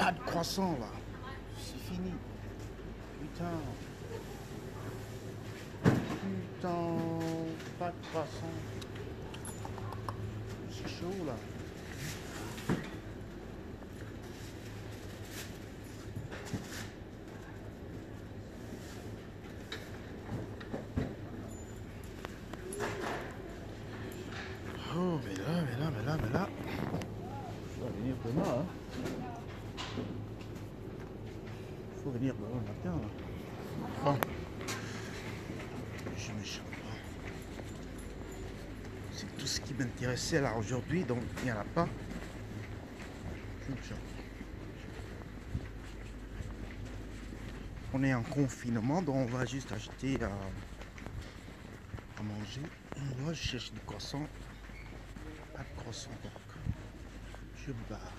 Pas de croissant là. C'est fini. Putain. Putain. Pas de croissant. C'est chaud là. Oh, mais là. Je vais venir demain, hein. Faut venir demain matin, là. Bon. Je me chante pas. C'est tout ce qui m'intéressait là aujourd'hui, donc il n'y en a pas. Je me chante. On est en confinement, donc on va juste acheter à manger. Moi, je cherche du croissant. Pas de croissant, donc je me barre.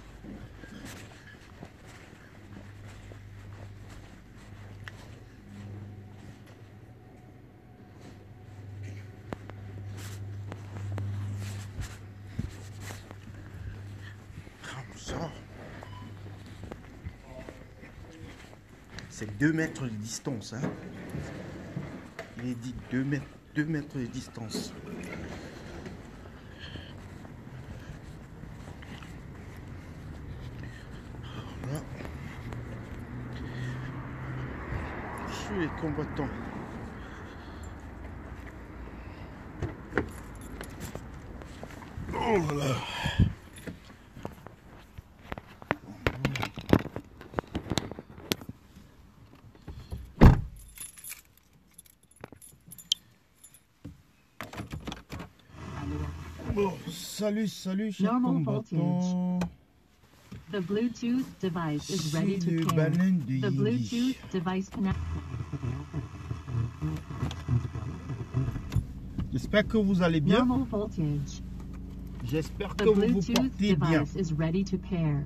On sort. C'est 2 mètres de distance, hein. Il est dit 2 mètres de distance. Là. Je suis les combattants. Oh là là. Bon, salut, chers combattants. The Bluetooth device is ready C'est le to pair. baleine de The Yindi. Bluetooth device connect. J'espère que vous allez bien. Normal voltage. J'espère The que vous vous Bluetooth portez bien. device is ready to pair.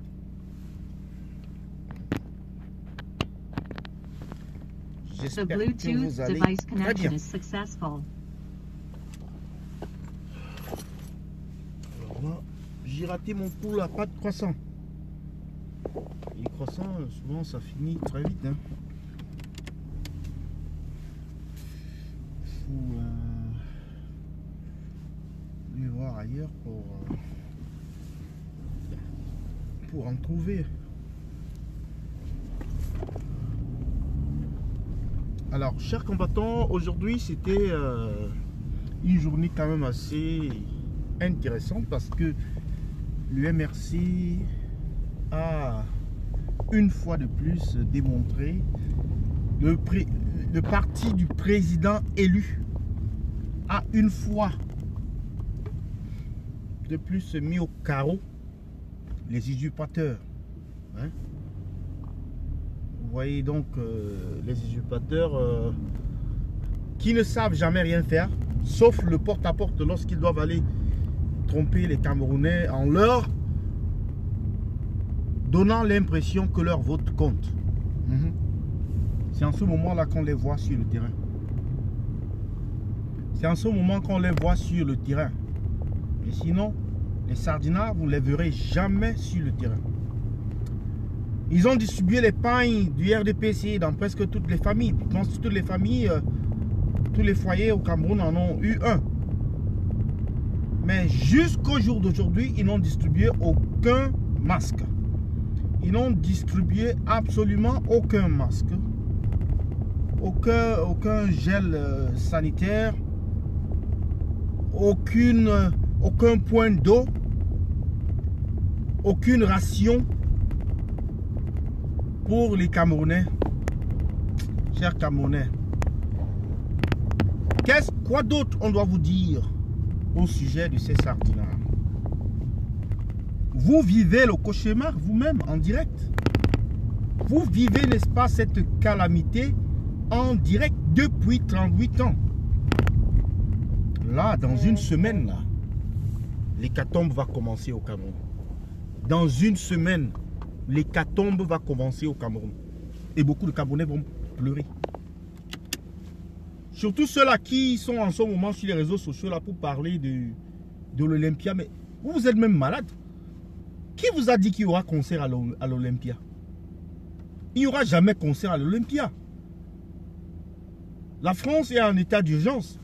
The J'espère que Bluetooth vous allez device très connection bien. is successful. Alors là, j'ai raté mon coup là, pas de croissant. Les croissants, souvent ça finit très vite, hein. Faut aller voir ailleurs pour en trouver. Alors, chers combattants, aujourd'hui c'était une journée quand même assez intéressante parce que le MRC a une fois de plus démontré le parti du président élu a une fois de plus mis au carreau les usurpateurs, hein? Vous voyez donc les usurpateurs qui ne savent jamais rien faire sauf le porte-à-porte lorsqu'ils doivent aller tromper les Camerounais en leur donnant l'impression que leur vote compte. C'est en ce moment-là qu'on les voit sur le terrain. C'est en ce moment qu'on les voit sur le terrain. Et sinon, les sardinards, vous ne les verrez jamais sur le terrain. Ils ont distribué les pagnes du RDPC dans presque toutes les familles. Dans toutes les familles, tous les foyers au Cameroun en ont eu un. Mais jusqu'au jour d'aujourd'hui, ils n'ont distribué aucun masque. Ils n'ont distribué absolument aucun masque, aucun gel sanitaire, aucun point d'eau, aucune ration pour les Camerounais. Chers Camerounais, quoi d'autre on doit vous dire au sujet de ces sardinards? Vous vivez le cauchemar vous-même en direct. Vous vivez, n'est-ce pas, cette calamité en direct depuis 38 ans. Là, dans une semaine, là, l'hécatombe va commencer au Cameroun. Dans une semaine, l'hécatombe va commencer au Cameroun. Et beaucoup de Camerounais vont pleurer. Surtout ceux-là qui sont en ce moment sur les réseaux sociaux là pour parler de l'Olympia. Mais vous êtes même malade. Qui vous a dit qu'il y aura concert à l'Olympia? il n'y aura jamais concert à l'Olympia. La France est en état d'urgence.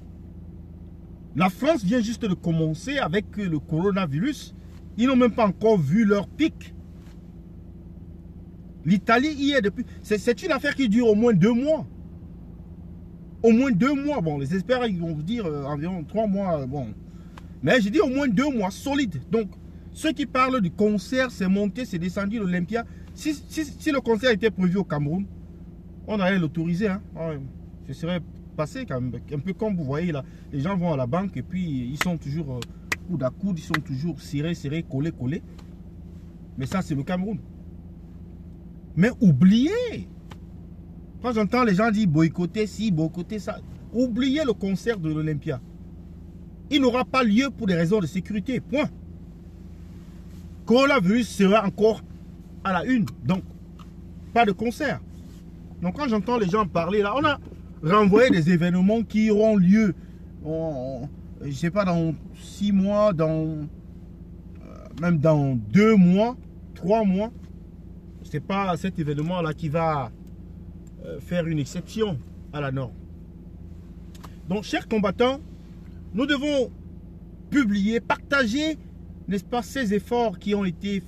La France vient juste de commencer avec le coronavirus. Ils n'ont même pas encore vu leur pic. L'Italie y est depuis. C'est une affaire qui dure au moins 2 mois. Au moins 2 mois. Bon, les experts ils vont vous dire environ 3 mois. Bon. Mais je dis au moins 2 mois solides. Donc, ceux qui parlent du concert, c'est monté, c'est descendu l'Olympia. Si le concert était prévu au Cameroun, on allait l'autoriser. Hein. Je serais passé quand même. Un peu comme vous voyez là. Les gens vont à la banque et puis ils sont toujours coude à coude. Ils sont toujours serrés, collés. Mais ça, c'est le Cameroun. Mais oubliez. Quand j'entends les gens dire boycotter ci, boycotter ça, oubliez le concert de l'Olympia. Il n'aura pas lieu pour des raisons de sécurité. Point. Coronavirus sera encore à la une. Donc, pas de concert. Donc, quand j'entends les gens parler là, on a renvoyé des événements qui auront lieu, je ne sais pas, dans 6 mois, même dans 2 mois, 3 mois. Ce n'est pas cet événement-là qui va faire une exception à la norme. Donc, chers combattants, nous devons publier, partager, n'est-ce pas, ces efforts qui ont été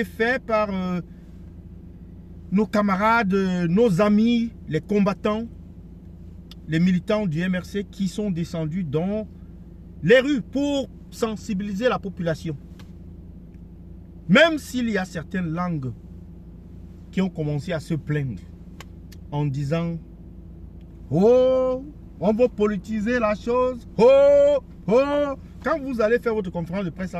faits par nos camarades, nos amis, les combattants, les militants du MRC qui sont descendus dans les rues pour sensibiliser la population. Même s'il y a certaines langues qui ont commencé à se plaindre en disant « Oh, on va politiser la chose. Oh, oh. » Quand vous allez faire votre conférence de presse,